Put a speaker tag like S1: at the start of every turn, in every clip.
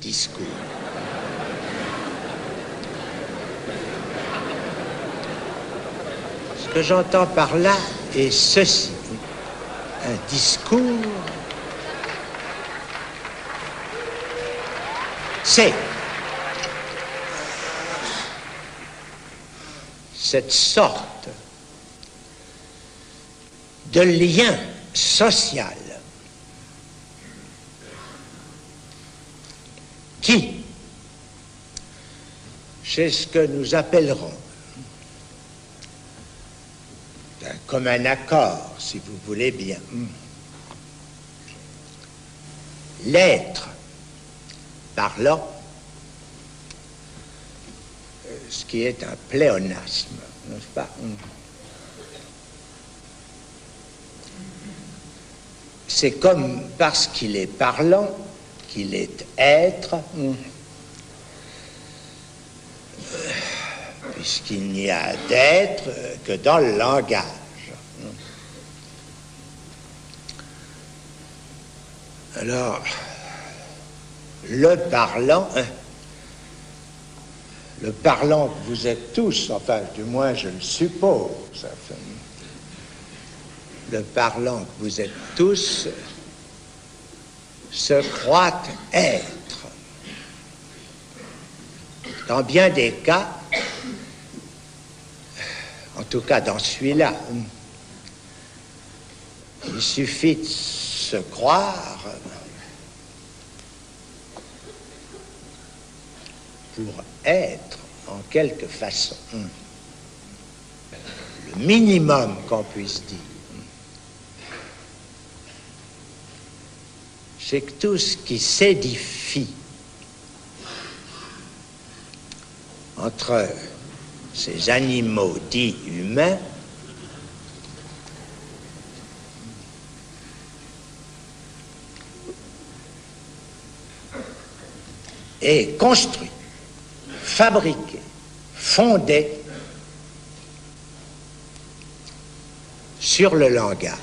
S1: discours. Ce que j'entends par là est ceci. Un discours, c'est cette sorte de lien social qui, c'est ce que nous appellerons comme un accord, si vous voulez bien, l'être parlant, ce qui est un pléonasme, n'est-ce pas? C'est comme parce qu'il est parlant, qu'il est être, puisqu'il n'y a d'être que dans le langage. Alors, le parlant que vous êtes tous, enfin, du moins je le suppose, enfin, le parlant que vous êtes tous se croit être. Dans bien des cas, en tout cas dans celui-là, il suffit de se croire pour être en quelque façon. Le minimum qu'on puisse dire, c'est que tout ce qui s'édifie entre ces animaux dits humains est construit, fabriqué, fondé sur le langage.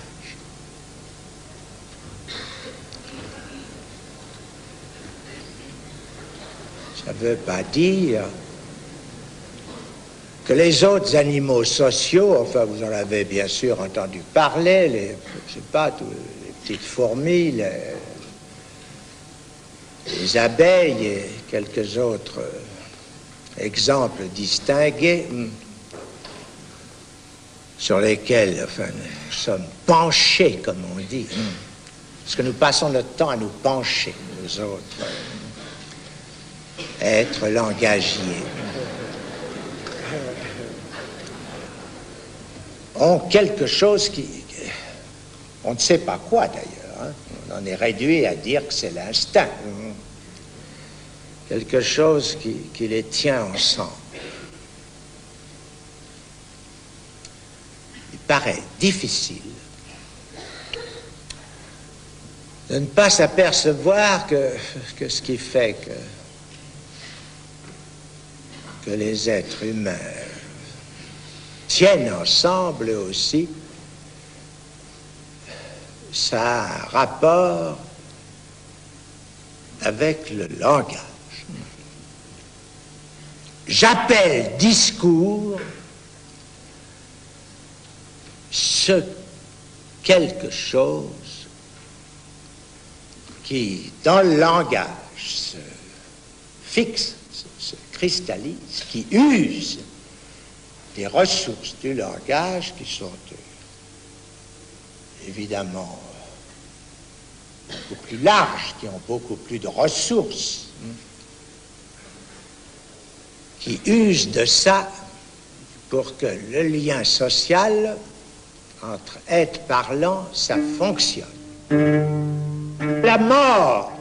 S1: Ça ne veut pas dire que les autres animaux sociaux, enfin vous en avez bien sûr entendu parler, je sais pas, les petites fourmis, les abeilles et quelques autres exemples distingués sur lesquels, enfin, nous sommes penchés, comme on dit, parce que nous passons notre temps à nous pencher, nous autres, êtres langagiers, ont quelque chose on ne sait pas quoi d'ailleurs, hein. On en est réduit à dire que c'est l'instinct, quelque chose qui les tient ensemble. Il paraît difficile de ne pas s'apercevoir que ce qui fait que les êtres humains tiennent ensemble aussi, ça a un rapport avec le langage. J'appelle discours ce quelque chose qui, dans le langage, se fixe, se cristallise, qui use des ressources du langage qui sont évidemment beaucoup plus larges, qui ont beaucoup plus de ressources, qui usent de ça pour que le lien social entre être parlant, ça fonctionne. La mort